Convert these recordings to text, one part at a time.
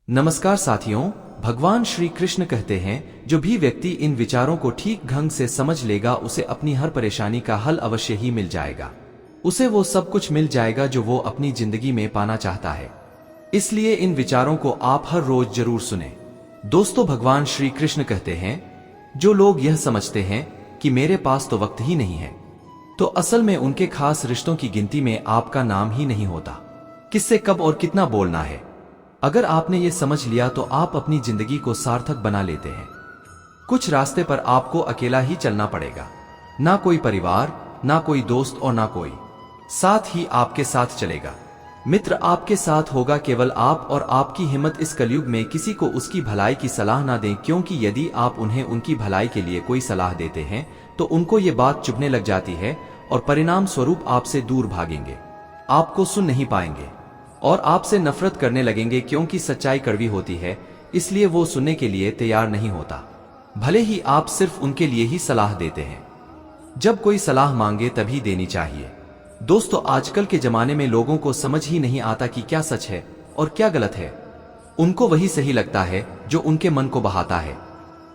नमस्कार साथियों, भगवान श्री कृष्ण कहते हैं जो भी व्यक्ति इन विचारों को ठीक ढंग से समझ लेगा उसे अपनी हर परेशानी का हल अवश्य ही मिल जाएगा। उसे वो सब कुछ मिल जाएगा जो वो अपनी जिंदगी में पाना चाहता है। इसलिए इन विचारों को आप हर रोज जरूर सुने। दोस्तों, भगवान श्री कृष्ण कहते हैं जो लोग यह समझते हैं कि मेरे पास तो वक्त ही नहीं है, तो असल में उनके खास रिश्तों की गिनती में आपका नाम ही नहीं होता। किससे कब और कितना बोलना है, अगर आपने ये समझ लिया तो आप अपनी जिंदगी को सार्थक बना लेते हैं। कुछ रास्ते पर आपको अकेला ही चलना पड़ेगा, ना कोई परिवार, ना कोई दोस्त और ना कोई साथ ही आपके साथ चलेगा। मित्र आपके साथ होगा केवल आप और आपकी हिम्मत। इस कलयुग में किसी को उसकी भलाई की सलाह ना दें, क्योंकि यदि आप उन्हें उनकी भलाई के लिए कोई सलाह देते हैं तो उनको ये बात चुभने लग जाती है और परिणाम स्वरूप आपसे दूर भागेंगे, आपको सुन नहीं पाएंगे और आपसे नफरत करने लगेंगे, क्योंकि सच्चाई कड़वी होती है, इसलिए वो सुनने के लिए तैयार नहीं होता। भले ही आप सिर्फ उनके लिए ही सलाह देते हैं। जब कोई सलाह मांगे तभी देनी चाहिए। दोस्तों, आजकल के जमाने में लोगों को समझ ही नहीं आता कि क्या सच है और क्या गलत है। उनको वही सही लगता है जो उनके मन को बहाता है।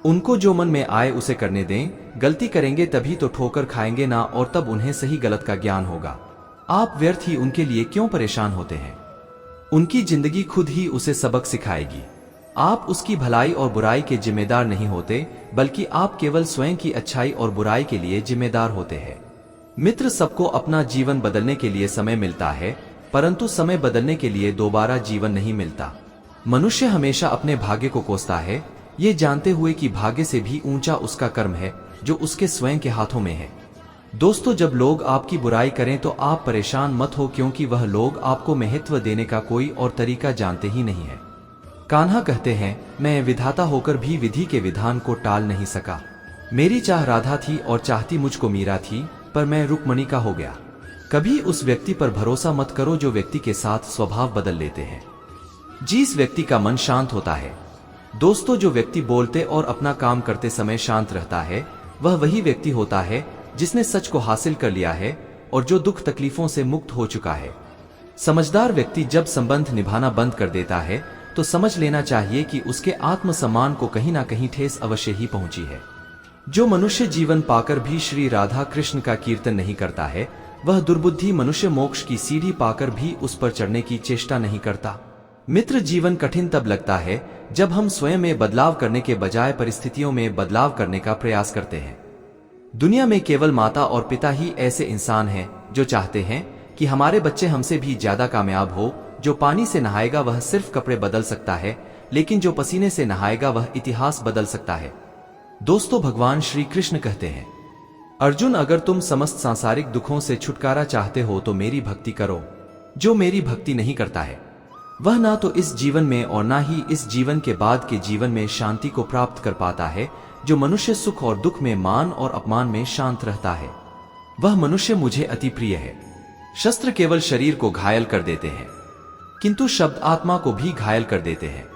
उनको जो मन में आए उसे करने दें। गलती करेंगे तभी तो ठोकर खाएंगे ना, और तब उन्हें सही गलत का ज्ञान होगा। आप व्यर्थ ही उनके लिए क्यों परेशान होते हैं? उनकी जिंदगी खुद ही उसे सबक सिखाएगी। आप उसकी भलाई और बुराई के जिम्मेदार नहीं होते, बल्कि आप केवल स्वयं की अच्छाई और बुराई के लिए जिम्मेदार होते हैं। मित्र, सबको अपना जीवन बदलने के लिए समय मिलता है, परंतु समय बदलने के लिए दोबारा जीवन नहीं मिलता। मनुष्य हमेशा अपने भाग्य को कोसता है, ये जानते हुए कि भाग्य से भी ऊंचा उसका कर्म है जो उसके स्वयं के हाथों में है। दोस्तों, जब लोग आपकी बुराई करें तो आप परेशान मत हो, क्योंकि वह लोग आपको महत्व देने का कोई और तरीका जानते ही नहीं है। कान्हा कहते हैं, मैं विधाता होकर भी विधि के विधान को टाल नहीं सका। मेरी चाह राधा थी और चाहती मुझको मीरा थी, पर मैं रुक्मणी का हो गया। कभी उस व्यक्ति पर भरोसा मत करो जो व्यक्ति के साथ स्वभाव बदल लेते हैं। जिस व्यक्ति का मन शांत होता है, दोस्तों, जो व्यक्ति बोलते और अपना काम करते समय शांत रहता है, वह वही व्यक्ति होता है जिसने सच को हासिल कर लिया है और जो दुख तकलीफों से मुक्त हो चुका है। समझदार व्यक्ति जब संबंध निभाना बंद कर देता है तो समझ लेना चाहिए कि उसके आत्मसम्मान को कहीं ना कहीं ठेस अवश्य ही पहुंची है। जो मनुष्य जीवन पाकर भी श्री राधा कृष्ण का कीर्तन नहीं करता है, वह दुर्बुद्धि मनुष्य मोक्ष की सीढ़ी पाकर भी उस पर चढ़ने की चेष्टा नहीं करता। मित्र, जीवन कठिन तब लगता है जब हम स्वयं में बदलाव करने के बजाय परिस्थितियों में बदलाव करने का प्रयास करते हैं। दुनिया में केवल माता और पिता ही ऐसे इंसान हैं जो चाहते हैं कि हमारे बच्चे हमसे भी ज्यादा कामयाब हो। जो पानी से नहाएगा वह सिर्फ कपड़े बदल सकता है, लेकिन जो पसीने से नहाएगा वह इतिहास बदल सकता है। दोस्तों, भगवान श्री कृष्ण कहते हैं, अर्जुन, अगर तुम समस्त सांसारिक दुखों से छुटकारा चाहते हो तो मेरी भक्ति करो। जो मेरी भक्ति नहीं करता है वह ना तो इस जीवन में और ना ही इस जीवन के बाद के जीवन में शांति को प्राप्त कर पाता है। जो मनुष्य सुख और दुख में, मान और अपमान में शांत रहता है, वह मनुष्य मुझे अति प्रिय है। शस्त्र केवल शरीर को घायल कर देते हैं, किंतु शब्द आत्मा को भी घायल कर देते हैं।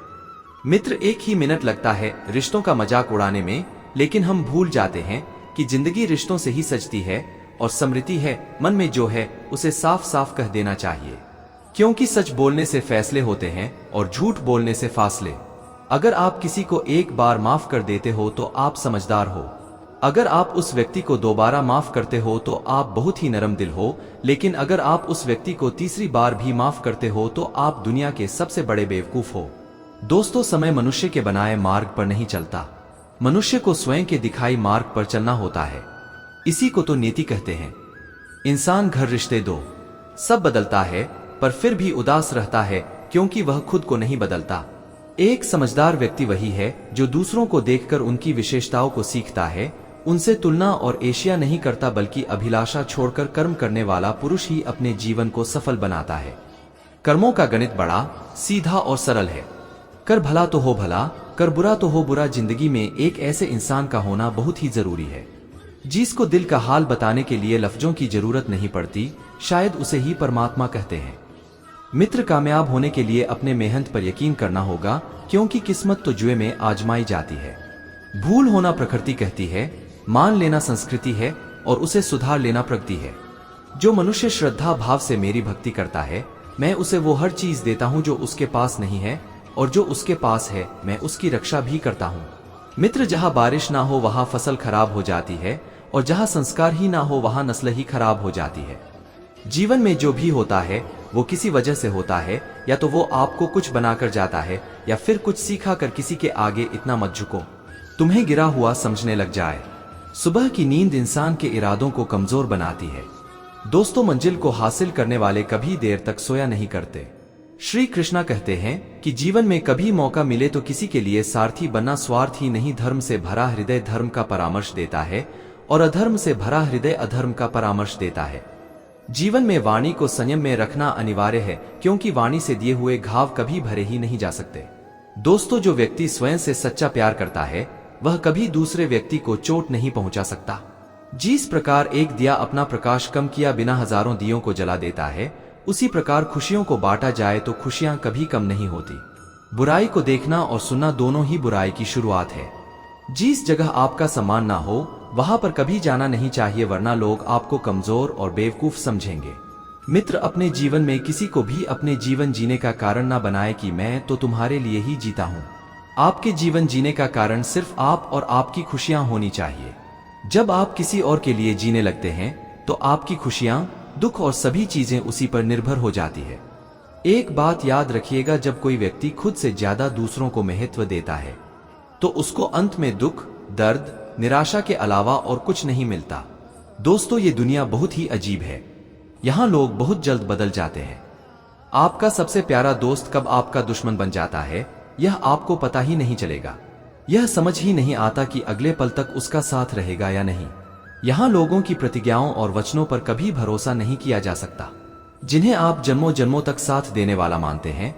मित्र, एक ही मिनट लगता है रिश्तों का मजाक उड़ाने में, लेकिन हम भूल जाते हैं कि जिंदगी रिश्तों से ही सजती है और समृद्धि है। मन में जो है उसे साफ साफ कह देना चाहिए, क्योंकि सच बोलने से फैसले होते हैं और झूठ बोलने से फासले। अगर आप किसी को एक बार माफ कर देते हो तो आप समझदार हो। अगर आप उस व्यक्ति को दोबारा माफ करते हो तो आप बहुत ही नरम दिल हो। लेकिन अगर आप उस व्यक्ति को तीसरी बार भी माफ करते हो तो आप दुनिया के सबसे बड़े बेवकूफ हो। दोस्तों, समय मनुष्य के बनाए मार्ग पर नहीं चलता, मनुष्य को स्वयं के दिखाई मार्ग पर चलना होता है। इसी को तो नीति कहते हैं। इंसान, घर, रिश्ते, दो सब बदलता है, पर फिर भी उदास रहता है, क्योंकि वह खुद को नहीं बदलता। एक समझदार व्यक्ति वही है जो दूसरों को देखकर उनकी विशेषताओं को सीखता है, उनसे तुलना और ईर्ष्या नहीं करता, बल्कि अभिलाषा छोड़कर कर्म करने वाला पुरुष ही अपने जीवन को सफल बनाता है। कर्मों का गणित बड़ा सीधा और सरल है। कर भला तो हो भला, कर बुरा तो हो बुरा। जिंदगी में एक ऐसे इंसान का होना बहुत ही जरूरी है जिसको दिल का हाल बताने के लिए लफ्जों की जरूरत नहीं पड़ती। शायद उसे ही परमात्मा कहते हैं। मित्र, कामयाब होने के लिए अपने मेहनत पर यकीन करना होगा, क्योंकि किस्मत तो जुए में आजमाई जाती है। भूल होना प्रकृति कहती है, मान लेना संस्कृति है और उसे सुधार लेना प्रगति है। जो मनुष्य श्रद्धा भाव से मेरी भक्ति करता है, मैं उसे वो हर चीज देता हूं जो उसके पास नहीं है और जो उसके पास है मैं उसकी रक्षा भी करता हूँ। मित्र, जहाँ बारिश ना हो वहाँ फसल खराब हो जाती है, और जहाँ संस्कार ही ना हो वहाँ नस्ल ही खराब हो जाती है। जीवन में जो भी होता है वो किसी वजह से होता है, या तो वो आपको कुछ बनाकर जाता है या फिर कुछ सीखा कर। किसी के आगे इतना मत झुको तुम्हें गिरा हुआ समझने लग जाए। सुबह की नींद इंसान के इरादों को कमजोर बनाती है। दोस्तों, मंजिल को हासिल करने वाले कभी देर तक सोया नहीं करते। श्री कृष्णा कहते हैं कि जीवन में कभी मौका मिले तो किसी के लिए सारथी बनना स्वार्थ ही नहीं। धर्म से भरा हृदय धर्म का परामर्श देता है और अधर्म से भरा हृदय अधर्म का परामर्श देता है। जीवन में वाणी को संयम में रखना अनिवार्य है, क्योंकि वाणी से दिए हुए घाव कभी भरे ही नहीं जा सकते। दोस्तों, जो व्यक्ति स्वयं से सच्चा प्यार करता है वह कभी दूसरे व्यक्ति को चोट नहीं पहुंचा सकता। जिस प्रकार एक दिया अपना प्रकाश कम किया बिना हजारों दियों को जला देता है, उसी प्रकार खुशियों को बांटा जाए तो खुशियां कभी कम नहीं होती। बुराई को देखना और सुनना दोनों ही बुराई की शुरुआत है। जिस जगह आपका सम्मान ना हो वहां पर कभी जाना नहीं चाहिए, वरना लोग आपको कमजोर और बेवकूफ समझेंगे। मित्र, अपने जीवन में किसी को भी अपने जीवन जीने का कारण ना बनाए कि मैं तो तुम्हारे लिए ही जीता हूं। आपके जीवन जीने का कारण सिर्फ आप और आपकी खुशियां होनी चाहिए। जब आप किसी और के लिए जीने लगते हैं तो आपकी खुशियां, दुख और सभी चीजें उसी पर निर्भर हो जाती है। एक बात याद रखिएगा, जब कोई व्यक्ति खुद से ज्यादा दूसरों को महत्व देता है तो उसको अंत में दुख, दर्द, निराशा के अलावा और कुछ नहीं मिलता। दोस्तों, ये दुनिया बहुत ही अजीब है। यहाँ लोग बहुत जल्द बदल जाते हैं। आपका सबसे प्यारा दोस्त कब आपका दुश्मन बन जाता है यह आपको पता ही नहीं चलेगा। यह समझ ही नहीं आता कि अगले पल तक उसका साथ रहेगा या नहीं। यहाँ लोगों की प्रतिज्ञाओं और वचनों पर कभी भरोसा नहीं किया जा सकता। जिन्हें आप जन्मों जन्मों तक साथ देने वाला मानते हैं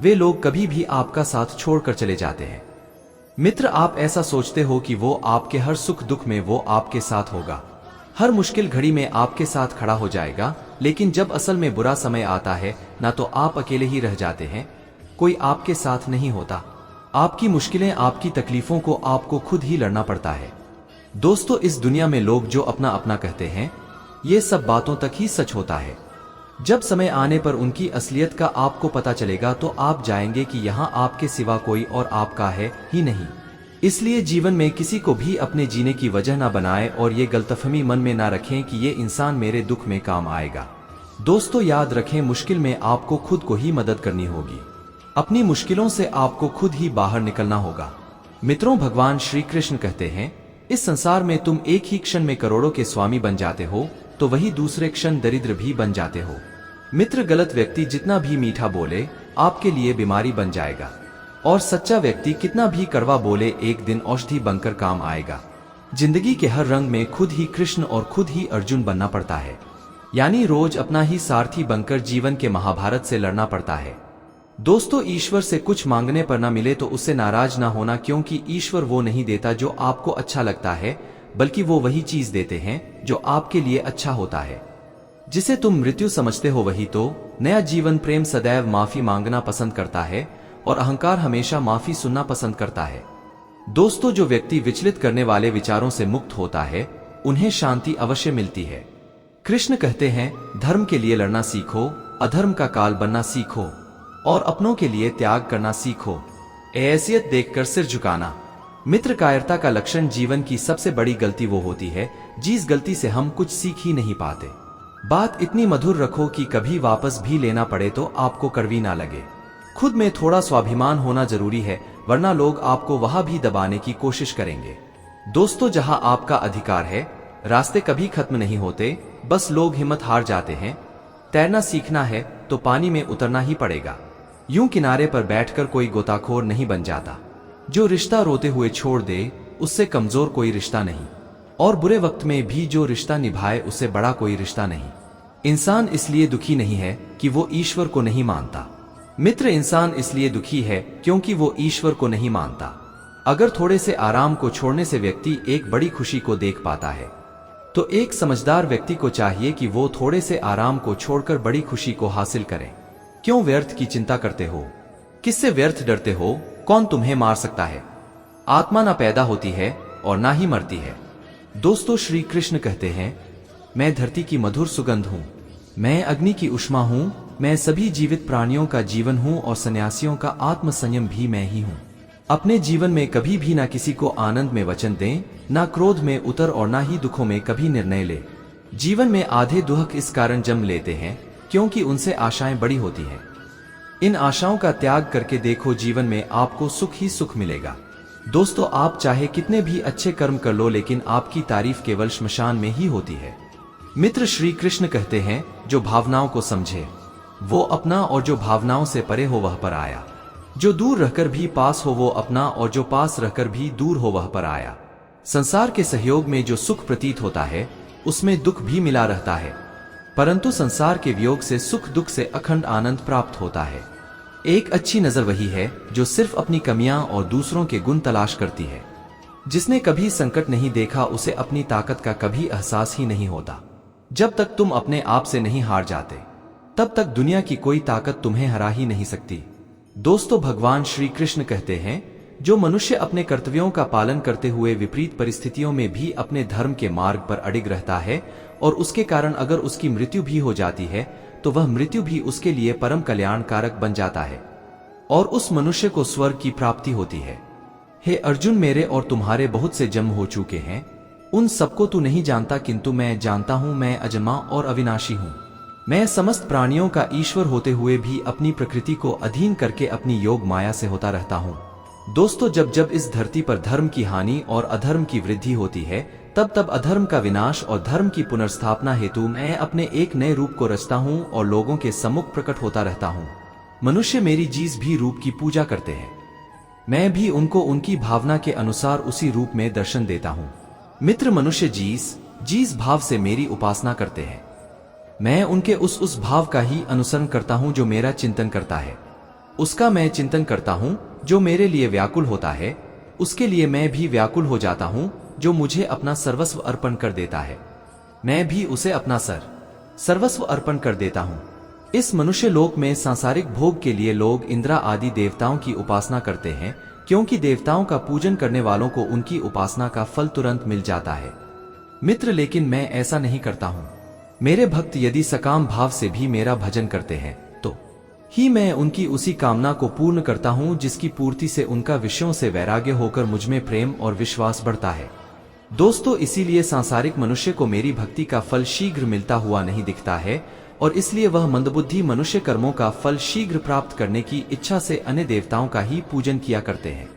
वे लोग कभी भी आपका साथ छोड़कर चले जाते हैं। मित्र, आप ऐसा सोचते हो कि वो आपके हर सुख दुख में वो आपके साथ होगा, हर मुश्किल घड़ी में आपके साथ खड़ा हो जाएगा, लेकिन जब असल में बुरा समय आता है ना तो आप अकेले ही रह जाते हैं, कोई आपके साथ नहीं होता। आपकी मुश्किलें, आपकी तकलीफों को आपको खुद ही लड़ना पड़ता है। दोस्तों, इस दुनिया में लोग जो अपना अपना कहते हैं ये सब बातों तक ही सच होता है। जब समय आने पर उनकी असलियत का आपको पता चलेगा तो आप जाएंगे कि यहाँ आपके सिवा कोई और आपका है ही नहीं। इसलिए जीवन में किसी को भी अपने जीने की वजह ना बनाए और ये गलतफहमी मन में ना रखें कि ये इंसान मेरे दुख में काम आएगा। दोस्तों, याद रखें, मुश्किल में आपको खुद को ही मदद करनी होगी। अपनी मुश्किलों से आपको खुद ही बाहर निकलना होगा। मित्रों, भगवान श्री कृष्ण कहते हैं, इस संसार में तुम एक ही क्षण में करोड़ों के स्वामी बन जाते हो तो वही दूसरे क्षण दरिद्र भी बन जाते हो। मित्र, गलत व्यक्ति जितना भी मीठा बोले आपके लिए बीमारी बन जाएगा, और सच्चा व्यक्ति कितना भी कड़वा बोले एक दिन औषधि बनकर काम आएगा। जिंदगी के हर रंग में खुद ही कृष्ण और खुद ही अर्जुन बनना पड़ता है, यानी रोज अपना ही सारथी बनकर जीवन के महाभारत से लड़ना पड़ता है। दोस्तों, ईश्वर से कुछ मांगने पर ना मिले तो उससे नाराज ना होना, क्योंकि ईश्वर वो नहीं देता जो आपको अच्छा लगता है, बल्कि वो वही चीज देते हैं जो आपके लिए अच्छा होता है। जिसे तुम मृत्यु समझते हो वही तो नया जीवन। प्रेम सदैव माफी मांगना पसंद करता है और अहंकार हमेशा माफी सुनना पसंद करता है। दोस्तों, जो व्यक्ति विचलित करने वाले विचारों से मुक्त होता है उन्हें शांति अवश्य मिलती है। कृष्ण कहते हैं, धर्म के लिए लड़ना सीखो, अधर्म का काल बनना सीखो और अपनों के लिए त्याग करना सीखो। हैसियत देखकर सिर झुकाना। मित्र, कायरता का लक्षण जीवन की सबसे बड़ी गलती वो होती है जिस गलती से हम कुछ सीख ही नहीं पाते। बात इतनी मधुर रखो कि कभी वापस भी लेना पड़े तो आपको कड़वी ना लगे। खुद में थोड़ा स्वाभिमान होना जरूरी है, वरना लोग आपको वहां भी दबाने की कोशिश करेंगे। दोस्तों, जहां आपका अधिकार है रास्ते कभी खत्म नहीं होते, बस लोग हिम्मत हार जाते हैं। तैरना सीखना है तो पानी में उतरना ही पड़ेगा। यूं किनारे पर बैठकर कोई गोताखोर नहीं बन जाता। जो रिश्ता रोते हुए छोड़ दे उससे कमजोर कोई रिश्ता नहीं, और बुरे वक्त में भी जो रिश्ता निभाए उससे बड़ा कोई रिश्ता नहीं। इंसान इसलिए दुखी नहीं है कि वो ईश्वर को नहीं मानता। मित्र, इंसान इसलिए दुखी है क्योंकि वो ईश्वर को नहीं मानता। अगर थोड़े से आराम को छोड़ने से व्यक्ति एक बड़ी खुशी को देख पाता है तो एक समझदार व्यक्ति को चाहिए कि वो थोड़े से आराम को छोड़कर बड़ी खुशी को हासिल करे। क्यों व्यर्थ की चिंता करते हो? किससे व्यर्थ डरते हो? कौन तुम्हें मार सकता है? आत्मा ना पैदा होती है और ना ही मरती है। दोस्तों, श्री कृष्ण कहते हैं, मैं धरती की मधुर सुगंध हूं, मैं अग्नि की उष्मा हूं, मैं सभी जीवित प्राणियों का जीवन हूँ और सन्यासियों का आत्म संयम भी मैं ही हूँ। अपने जीवन में कभी भी ना किसी को आनंद में वचन दें, ना क्रोध में उतर और ना ही दुखों में कभी निर्णय ले। जीवन में आधे दुख इस कारण जन्म लेते हैं क्योंकि उनसे आशाएं बड़ी होती हैं। इन आशाओं का त्याग करके देखो, जीवन में आपको सुख ही सुख मिलेगा। दोस्तों, आप चाहे कितने भी अच्छे कर्म कर लो, लेकिन आपकी तारीफ केवल श्मशान में ही होती है। मित्र श्री कृष्ण कहते हैं, जो भावनाओं को समझे वो अपना, और जो भावनाओं से परे हो वह पर आया। जो दूर रहकर भी पास हो वो अपना, और जो पास रहकर भी दूर हो वह पर आया। संसार के सहयोग में जो सुख प्रतीत होता है उसमें दुख भी मिला रहता है, परंतु संसार के वियोग से सुख दुख से अखंड आनंद प्राप्त होता है। एक अच्छी नजर वही है जो सिर्फ अपनी कमियां और दूसरों के गुण तलाश करती है। जिसने कभी संकट नहीं देखा उसे अपनी ताकत का कभी एहसास ही नहीं होता। जब तक तुम अपने आप से नहीं हार जाते तब तक दुनिया की कोई ताकत तुम्हें हरा ही नहीं सकती। दोस्तों, भगवान श्री कृष्ण कहते हैं, जो मनुष्य अपने कर्तव्यों का पालन करते हुए विपरीत परिस्थितियों में भी अपने धर्म के मार्ग पर अडिग रहता है और उसके कारण अगर उसकी मृत्यु भी हो जाती है तो वह मृत्यु भी उसके लिए परम कल्याणकारक बन जाता है और उस मनुष्य को स्वर्ग की प्राप्ति होती है। हे अर्जुन, मेरे और तुम्हारे बहुत से जन्म हो चुके हैं, उन सबको तू नहीं जानता, किंतु मैं जानता हूं। मैं अजन्मा और अविनाशी हूं। मैं समस्त प्राणियों का ईश्वर होते हुए भी अपनी प्रकृति को अधीन करके अपनी योग माया से होता रहता हूं। दोस्तों, जब जब इस धरती पर धर्म की हानि और अधर्म की वृद्धि होती है तब तब अधर्म का विनाश और धर्म की पुनर्स्थापना हेतु मैं अपने एक नए रूप को रचता हूं और लोगों के सम्मुख प्रकट होता रहता हूं। मनुष्य मेरी जिस भी रूप की पूजा करते हैं मैं भी उनको उनकी भावना के अनुसार उसी रूप में दर्शन देता हूं। मित्र, मनुष्य जिस भाव से मेरी उपासना करते हैं मैं उनके उस भाव का ही अनुसरण करता हूं। जो मेरा चिंतन करता है उसका मैं चिंतन करता हूं। जो मेरे लिए व्याकुल होता है उसके लिए मैं भी व्याकुल हो जाता हूं। जो मुझे अपना सर्वस्व अर्पण कर देता है मैं भी उसे अपना सर्वस्व अर्पण कर देता हूं। इस मनुष्य लोक में सांसारिक भोग के लिए लोग इंद्र आदि देवताओं की उपासना करते हैं, क्योंकि देवताओं का पूजन करने वालों को उनकी उपासना का फल तुरंत मिल जाता है। मित्र, लेकिन मैं ऐसा नहीं करता हूं। मेरे भक्त यदि सकाम भाव से भी मेरा भजन करते हैं तो ही मैं उनकी उसी कामना को पूर्ण करता हूं जिसकी पूर्ति से उनका विषयों से वैराग्य होकर मुझमें प्रेम और विश्वास बढ़ता है। दोस्तों, इसीलिए सांसारिक मनुष्य को मेरी भक्ति का फल शीघ्र मिलता हुआ नहीं दिखता है और इसलिए वह मंदबुद्धि मनुष्य कर्मों का फल शीघ्र प्राप्त करने की इच्छा से अन्य देवताओं का ही पूजन किया करते हैं।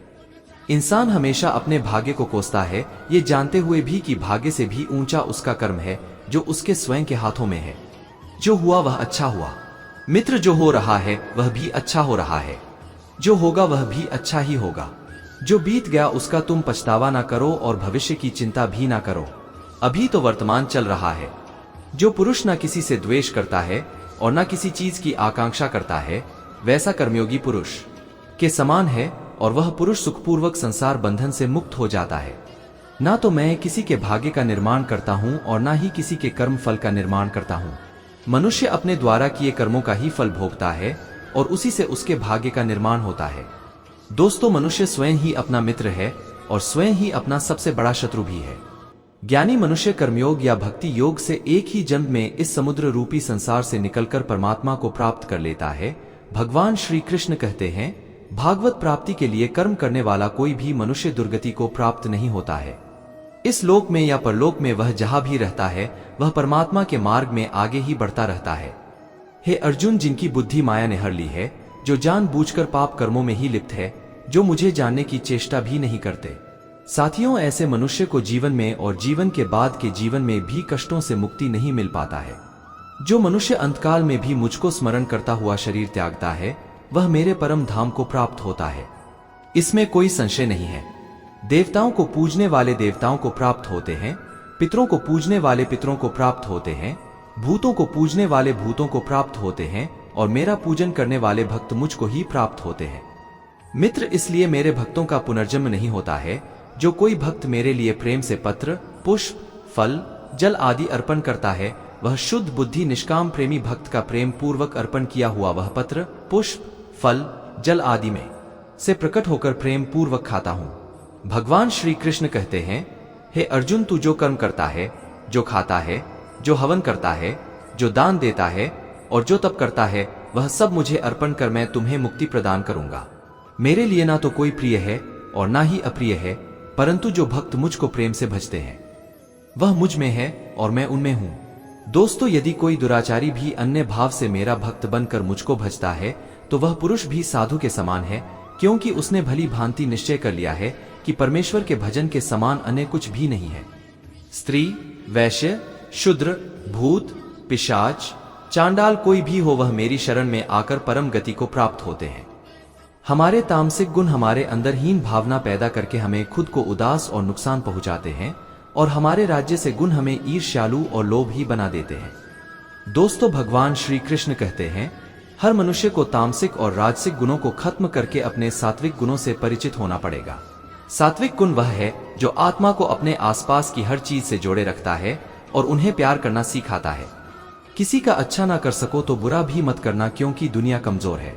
इंसान हमेशा अपने भाग्य को कोसता है, ये जानते हुए भी कि भाग्य से भी ऊंचा उसका कर्म है जो उसके स्वयं के हाथों में है। जो हुआ वह अच्छा हुआ। मित्र, जो हो रहा है वह भी अच्छा हो रहा है। जो होगा वह भी अच्छा ही होगा। जो बीत गया उसका तुम पछतावा ना करो और भविष्य की चिंता भी ना करो। अभी तो वर्तमान चल रहा है। जो पुरुष ना किसी से द्वेष करता है और ना किसी चीज की आकांक्षा करता है वैसा कर्मयोगी पुरुष के समान है और वह पुरुष सुखपूर्वक संसार बंधन से मुक्त हो जाता है। ना तो मैं किसी के भाग्य का निर्माण करता हूं और ना ही किसी के कर्म फल का निर्माण करता हूं। मनुष्य अपने द्वारा किए कर्मों का ही फल भोगता है और उसी से उसके भाग्य का निर्माण होता है। दोस्तों, मनुष्य स्वयं ही अपना मित्र है और स्वयं ही अपना सबसे बड़ा शत्रु भी है। ज्ञानी मनुष्य कर्मयोग या भक्ति योग से एक ही जन्म में इस समुद्र रूपी संसार से निकलकर परमात्मा को प्राप्त कर लेता है। भगवान श्री कृष्ण कहते हैं, भागवत प्राप्ति के लिए कर्म करने वाला कोई भी मनुष्य दुर्गति को प्राप्त नहीं होता है। इस लोक में या परलोक में वह जहां भी रहता है वह परमात्मा के मार्ग में आगे ही बढ़ता रहता है। हे अर्जुन, जिनकी बुद्धि माया ने हर ली है, जो जानबूझकर पाप कर्मों में ही लिप्त है, जो मुझे जानने की चेष्टा भी नहीं करते। साथियों, ऐसे मनुष्य को जीवन में और जीवन के बाद के जीवन में भी कष्टों से मुक्ति नहीं मिल पाता है। जो मनुष्य अंतकाल में भी मुझको स्मरण करता हुआ शरीर त्यागता है वह मेरे परम धाम को प्राप्त होता है, इसमें कोई संशय नहीं है। देवताओं को पूजने वाले देवताओं को प्राप्त होते हैं, पितरों को पूजने वाले पितरों को प्राप्त होते हैं, भूतों को पूजने वाले भूतों को प्राप्त होते हैं और मेरा पूजन करने वाले भक्त मुझको ही प्राप्त होते हैं। मित्र, इसलिए मेरे भक्तों का पुनर्जन्म नहीं होता है। जो कोई भक्त मेरे लिए प्रेम से पत्र, पुष्प, फल, जल आदि अर्पण करता है वह शुद्ध बुद्धि निष्काम प्रेमी भक्त का प्रेम पूर्वक अर्पण किया हुआ वह पत्र, पुष्प, फल, जल आदि में से प्रकट होकर प्रेम पूर्वक खाता हूं। भगवान श्री कृष्ण कहते हैं, हे अर्जुन, तू जो कर्म करता है, जो खाता है, जो हवन करता है, जो दान देता है और जो तप करता है वह सब मुझे अर्पण कर मैं तुम्हें मुक्ति प्रदान करूंगा। मेरे लिए ना तो कोई प्रिय है और ना ही अप्रिय है, परंतु जो भक्त मुझको प्रेम से भजते हैं वह मुझ में है और मैं उनमें हूं। दोस्तों, यदि कोई दुराचारी भी अन्य भाव से मेरा भक्त बनकर मुझको भजता है तो वह पुरुष भी साधु के समान है, क्योंकि उसने भली भांति निश्चय कर लिया है कि परमेश्वर के भजन के समान अन्य कुछ भी नहीं है। स्त्री, वैश्य, शूद्र, भूत, पिशाच, चांडाल कोई भी हो, वह मेरी शरण में आकर परम गति को प्राप्त होते हैं। हमारे तामसिक गुण हमारे अंदर हीन भावना पैदा करके हमें खुद को उदास और नुकसान पहुंचाते हैं, और हमारे राज्य से गुण हमें ईर्ष्यालु और लोभी बना देते हैं। दोस्तों, भगवान श्री कृष्ण कहते हैं, हर मनुष्य को तामसिक और राजसिक गुणों को खत्म करके अपने सात्विक गुणों से परिचित होना पड़ेगा। सात्विक गुण वह है जो आत्मा को अपने आसपास की हर चीज से जोड़े रखता है और उन्हें प्यार करना सिखाता है। किसी का अच्छा ना कर सको तो बुरा भी मत करना, क्योंकि दुनिया कमजोर है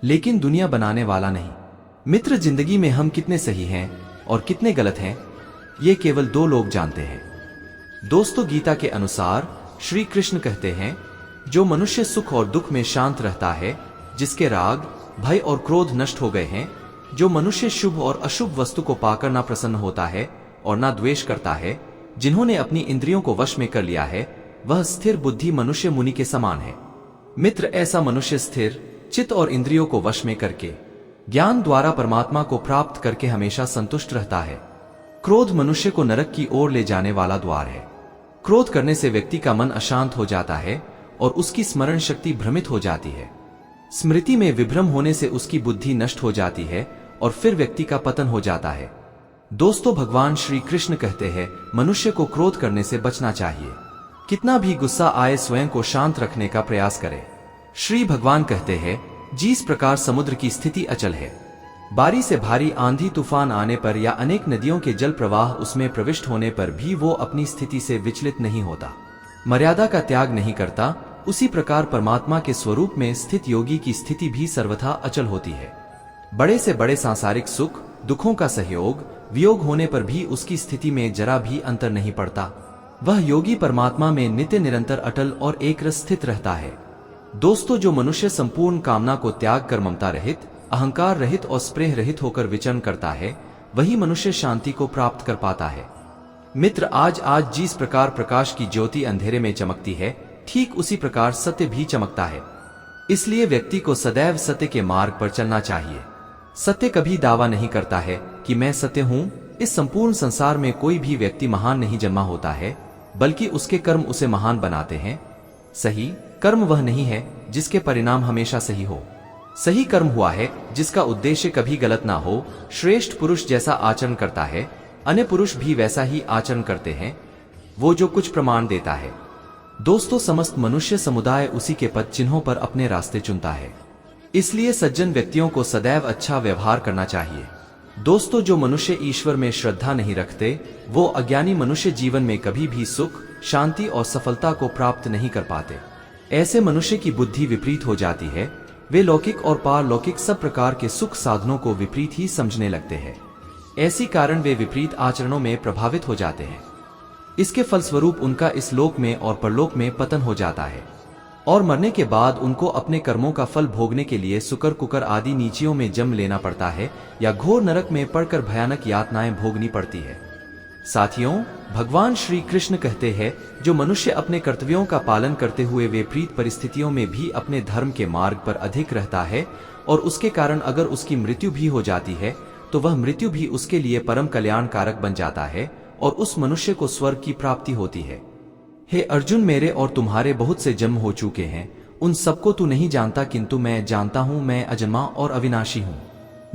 लेकिन दुनिया बनाने वाला नहीं। मित्र, जिंदगी में हम कितने सही हैं और कितने गलत हैं ये केवल दो लोग जानते हैं। दोस्तों, गीता के अनुसार श्री कृष्ण कहते हैं, जो मनुष्य सुख और दुख में शांत रहता है, जिसके राग, भय और क्रोध नष्ट हो गए हैं, जो मनुष्य शुभ और अशुभ वस्तु को पाकर ना प्रसन्न होता है और ना द्वेष करता है, जिन्होंने अपनी इंद्रियों को वश में कर लिया है, वह स्थिर बुद्धि मनुष्य मुनि के समान है। मित्र, ऐसा मनुष्य स्थिर चित्त और इंद्रियों को वश में करके ज्ञान द्वारा परमात्मा को प्राप्त करके हमेशा संतुष्ट रहता है। क्रोध मनुष्य को नरक की ओर ले जाने वाला द्वार है। क्रोध करने से व्यक्ति का मन अशांत हो जाता है और उसकी स्मरण शक्ति भ्रमित हो जाती है। स्मृति में विभ्रम होने से उसकी बुद्धि नष्ट हो जाती है और फिर व्यक्ति का पतन हो जाता है। दोस्तों, भगवान श्री कृष्ण कहते हैं, मनुष्य को क्रोध करने से बचना चाहिए। कितना भी गुस्सा आए स्वयं को शांत रखने का प्रयास करे। श्री भगवान कहते हैं, जिस प्रकार समुद्र की स्थिति अचल है, बारी से भारी आंधी तूफान आने पर या अनेक नदियों के जल प्रवाह उसमें प्रविष्ट होने पर भी वो अपनी स्थिति से विचलित नहीं होता, मर्यादा का त्याग नहीं करता, उसी प्रकार परमात्मा के स्वरूप में स्थित योगी की स्थिति भी सर्वथा अचल होती है। बड़े से बड़े सांसारिक सुख दुखों का सहयोग वियोग होने पर भी उसकी स्थिति में जरा भी अंतर नहीं पड़ता। वह योगी परमात्मा में नित्य निरंतर अटल और एक रस स्थित रहता है। दोस्तों, जो मनुष्य संपूर्ण कामना को त्याग कर ममता रहित, अहंकार रहित और स्प्रेह रहित होकर विचरण करता है, वही मनुष्य शांति को प्राप्त कर पाता है। मित्र, आज जिस प्रकार प्रकाश की ज्योति अंधेरे में चमकती है, ठीक उसी प्रकार सत्य भी चमकता है। इसलिए व्यक्ति को सदैव सत्य के मार्ग पर चलना चाहिए। सत्य कभी दावा नहीं करता है कि मैं सत्य हूं। इस संपूर्ण संसार में कोई भी व्यक्ति महान नहीं जन्मा होता है, बल्कि उसके कर्म उसे महान बनाते हैं। सही कर्म वह नहीं है जिसके परिणाम हमेशा सही हो। सही कर्म हुआ है जिसका उद्देश्य कभी गलत ना हो। श्रेष्ठ पुरुष जैसा आचरण करता है, अन्य पुरुष भी वैसा ही आचरण करते हैं, वो जो कुछ प्रमाण देता है। दोस्तों, समस्त मनुष्य समुदाय उसी के पद चिन्हों पर अपने रास्ते चुनता है। इसलिए सज्जन व्यक्तियों को सदैव अच्छा व्यवहार करना चाहिए। दोस्तों, जो मनुष्य ईश्वर में श्रद्धा नहीं रखते, वो अज्ञानी मनुष्य जीवन में कभी भी सुख, शांति और सफलता को प्राप्त नहीं कर पाते। ऐसे मनुष्य की बुद्धि विपरीत हो जाती है। वे लौकिक और पारलौकिक सब प्रकार के सुख साधनों को विपरीत ही समझने लगते हैं। ऐसी कारण वे विपरीत आचरणों में प्रभावित हो जाते हैं। इसके फलस्वरूप उनका इस लोक में और परलोक में पतन हो जाता है और मरने के बाद उनको अपने कर्मों का फल भोगने के लिए सुकर कुकर आदि नीचियों में जन्म लेना पड़ता है या घोर नरक में पड़कर भयानक यातनाएं भोगनी पड़ती है। साथियों, भगवान श्री कृष्ण कहते हैं, जो मनुष्य अपने कर्तव्यों का पालन करते हुए विपरीत परिस्थितियों में भी अपने धर्म के मार्ग पर अधिक रहता है और उसके कारण अगर उसकी मृत्यु भी हो जाती है, तो वह मृत्यु भी उसके लिए परम कल्याणकारक बन जाता है और उस मनुष्य को स्वर्ग की प्राप्ति होती है। हे अर्जुन, मेरे और तुम्हारे बहुत से जन्म हो चुके हैं, उन सबको तू नहीं जानता, किंतु मैं जानता हूँ। मैं अजन्मा और अविनाशी हूँ।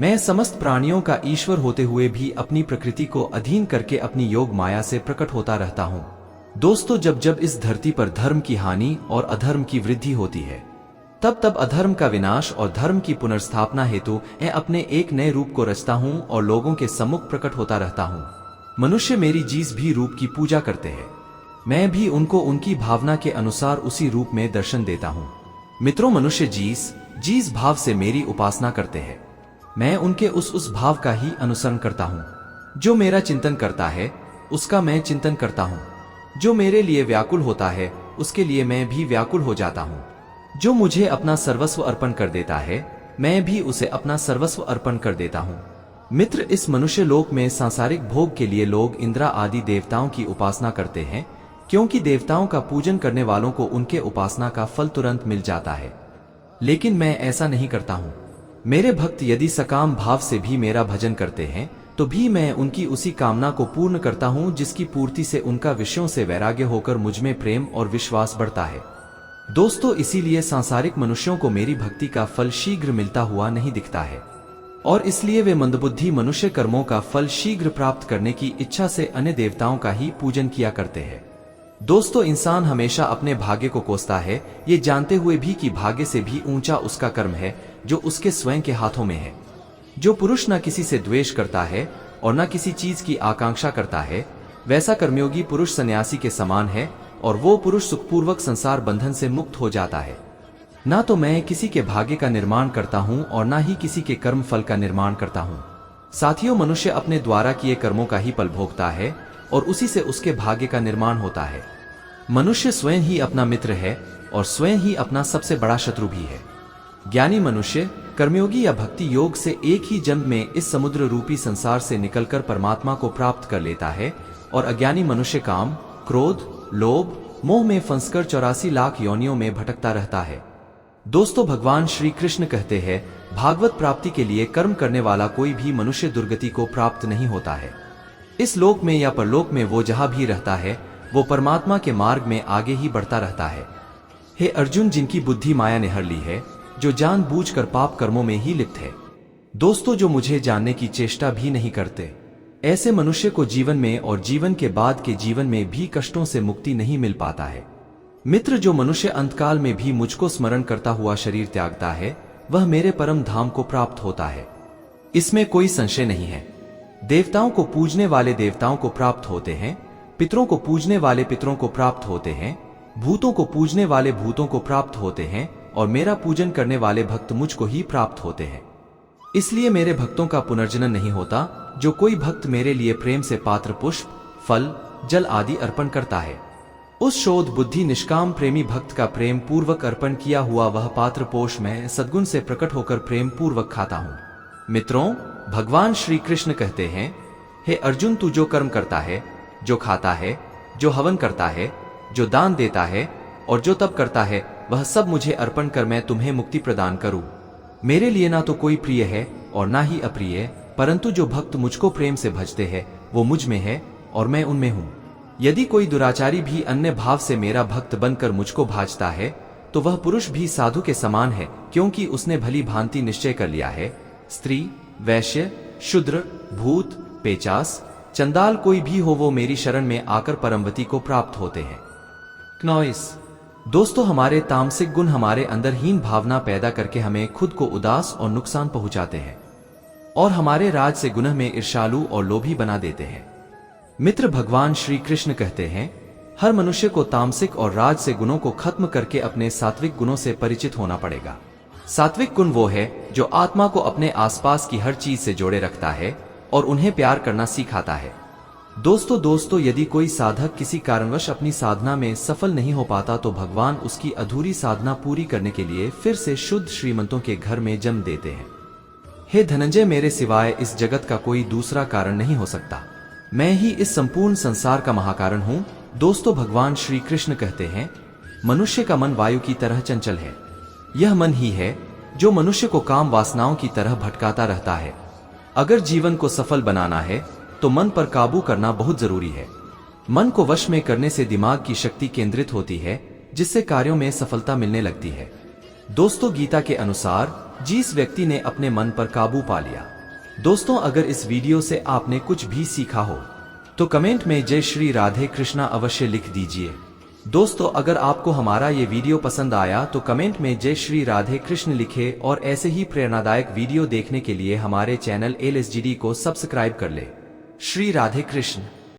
मैं समस्त प्राणियों का ईश्वर होते हुए भी अपनी प्रकृति को अधीन करके अपनी योग माया से प्रकट होता रहता हूँ। दोस्तों, जब जब इस धरती पर धर्म की हानि और अधर्म की वृद्धि होती है, तब तब अधर्म का विनाश और धर्म की पुनर्स्थापना हेतु मैं अपने एक नए रूप को रचता हूँ और लोगों के सम्मुख प्रकट होता रहता हूँ। मनुष्य मेरी जिस भी रूप की पूजा करते हैं, मैं भी उनको उनकी भावना के अनुसार उसी रूप में दर्शन देता हूँ। मित्रों, मनुष्य जिस भाव से मेरी उपासना करते हैं, मैं उनके उस भाव का ही अनुसरण करता हूँ। जो मेरा चिंतन करता है, उसका मैं चिंतन करता हूँ। जो मेरे लिए व्याकुल होता है, उसके लिए मैं भी व्याकुल हो जाता हूँ। जो मुझे अपना सर्वस्व अर्पण कर देता है, मैं भी उसे अपना सर्वस्व अर्पण कर देता हूँ। मित्र, इस मनुष्य लोक में सांसारिक भोग के लिए लोग इंद्रा आदि देवताओं की उपासना करते हैं, क्योंकि देवताओं का पूजन करने वालों को उनके उपासना का फल तुरंत मिल जाता है। लेकिन मैं ऐसा नहीं करता हूँ। मेरे भक्त यदि सकाम भाव से भी मेरा भजन करते हैं, तो भी मैं उनकी उसी कामना को पूर्ण करता हूँ जिसकी पूर्ति से उनका विषयों से वैराग्य होकर मुझमें प्रेम और विश्वास बढ़ता है। दोस्तों, इसीलिए सांसारिक मनुष्यों को मेरी भक्ति का फल शीघ्र मिलता हुआ नहीं दिखता है, और इसलिए वे मंदबुद्धि मनुष्य कर्मों का फल शीघ्र प्राप्त करने की इच्छा से अन्य देवताओं का ही पूजन किया करते हैं। दोस्तों, इंसान हमेशा अपने भाग्य को कोसता है, ये जानते हुए भी कि भाग्य से भी ऊंचा उसका कर्म है जो उसके स्वयं के हाथों में है। जो पुरुष न किसी से द्वेष करता है और न किसी चीज की आकांक्षा करता है, वैसा कर्मयोगी पुरुष सन्यासी के समान है, और वो पुरुष सुखपूर्वक संसार बंधन से मुक्त हो जाता है। ना तो मैं किसी के भाग्य का निर्माण करता हूँ और ना ही किसी के कर्म फल का निर्माण करता हूँ। साथियों, मनुष्य अपने द्वारा किए कर्मों का ही फल भोगता है और उसी से उसके भाग्य का निर्माण होता है। मनुष्य स्वयं ही अपना मित्र है और स्वयं ही अपना सबसे बड़ा शत्रु भी है। ज्ञानी मनुष्य कर्मयोगी या भक्ति योग से एक ही जन्म में इस समुद्र रूपी संसार से निकलकर परमात्मा को प्राप्त कर लेता है, और अज्ञानी मनुष्य काम, क्रोध, लोभ, मोह में फंसकर 84 लाख योनियों में भटकता रहता है। दोस्तों, भगवान श्री कृष्ण कहते हैं, भागवत प्राप्ति के लिए कर्म करने वाला कोई भी मनुष्य दुर्गति को प्राप्त नहीं होता है। इस लोक में या परलोक में वो जहां भी रहता है, वो परमात्मा के मार्ग में आगे ही बढ़ता रहता है। हे अर्जुन, जिनकी बुद्धि माया ने हर ली है, जो जानबूझकर पाप कर्मों में ही लिप्त है। दोस्तों, जो मुझे जानने की चेष्टा भी नहीं करते, ऐसे मनुष्य को जीवन में और जीवन के बाद के जीवन में भी कष्टों से मुक्ति नहीं मिल पाता है। मित्र, जो मनुष्य अंतकाल में भी मुझको स्मरण करता हुआ शरीर त्यागता है, वह मेरे परम धाम को प्राप्त होता है, इसमें कोई संशय नहीं है। देवताओं को पूजने वाले देवताओं को प्राप्त होते हैं, पितरों को पूजने वाले पितरों को प्राप्त होते हैं, भूतों को पूजने वाले भूतों को प्राप्त होते हैं, और मेरा पूजन करने वाले भक्त मुझको ही प्राप्त होते हैं। इसलिए मेरे भक्तों का पुनर्जन्म नहीं होता। जो कोई भक्त मेरे लिए प्रेम से पात्र पुष्प, फल, जल आदि अर्पण करता है, उस शोध बुद्धि निष्काम प्रेमी भक्त का प्रेम पूर्वक अर्पण किया हुआ वह पात्र पोष मैं सद्गुण से प्रकट होकर प्रेम पूर्वक खाता हूँ। मित्रों, भगवान श्री कृष्ण कहते हैं, हे अर्जुन, तू जो कर्म करता है, जो खाता है, जो हवन करता है, जो दान देता है और जो तप करता है, वह सब मुझे अर्पण कर मैं तुम्हें मुक्ति प्रदान करूं। मेरे लिए ना तो कोई प्रिय है और ना ही अप्रिय, परंतु जो भक्त मुझको प्रेम से भजते हैं, वो मुझ में है और मैं उनमें हूँ। यदि कोई दुराचारी भी अन्य भाव से मेरा भक्त बनकर मुझको भाजता है, तो वह पुरुष भी साधु के समान है, क्योंकि उसने भली भांति निश्चय कर लिया है, स्त्री, वैश्य, शूद्र, भूत, पेचास, चंडाल कोई भी हो, वो मेरी शरण में आकर परमवती को प्राप्त होते हैं। क्नॉइस। दोस्तों, हमारे तामसिक गुण हमारे अंदर हीन भावना पैदा करके हमें खुद को उदास और नुकसान पहुंचाते हैं, और हमारे राज से गुनह में ईर्ष्यालु और लोभी बना देते हैं। मित्र, भगवान श्री कृष्ण कहते हैं, हर मनुष्य को तामसिक और राज से गुणों को खत्म करके अपने सात्विक गुणों से परिचित होना पड़ेगा। सात्विक गुण वो है जो आत्मा को अपने आसपास की हर चीज से जोड़े रखता है और उन्हें प्यार करना सिखाता है। दोस्तों, यदि कोई साधक किसी कारणवश अपनी साधना में सफल नहीं हो पाता, तो भगवान उसकी अधूरी साधना पूरी करने के लिए फिर से शुद्ध श्रीमंतों के घर में जन्म देते हैं। हे धनंजय, मेरे सिवाय इस जगत का कोई दूसरा कारण नहीं हो सकता। मैं ही इस संपूर्ण संसार का महाकारण हूँ। दोस्तों, भगवान श्री कृष्ण कहते हैं, मनुष्य का मन वायु की तरह चंचल है। यह मन ही है जो मनुष्य को काम वासनाओं की तरह भटकाता रहता है। अगर जीवन को सफल बनाना है तो मन पर काबू करना बहुत जरूरी है। मन को वश में करने से दिमाग की शक्ति केंद्रित होती है, जिससे कार्यों में सफलता मिलने लगती है। दोस्तों, गीता के अनुसार जिस व्यक्ति ने अपने मन पर काबू पा लिया। दोस्तों, अगर इस वीडियो से आपने कुछ भी सीखा हो तो कमेंट में जय श्री राधे कृष्णा अवश्य लिख दीजिए। दोस्तों, अगर आपको हमारा ये वीडियो पसंद आया तो कमेंट में जय श्री राधे कृष्ण लिखे, और ऐसे ही प्रेरणादायक वीडियो देखने के लिए हमारे चैनल LSGD को सब्सक्राइब कर ले। श्री राधे कृष्ण।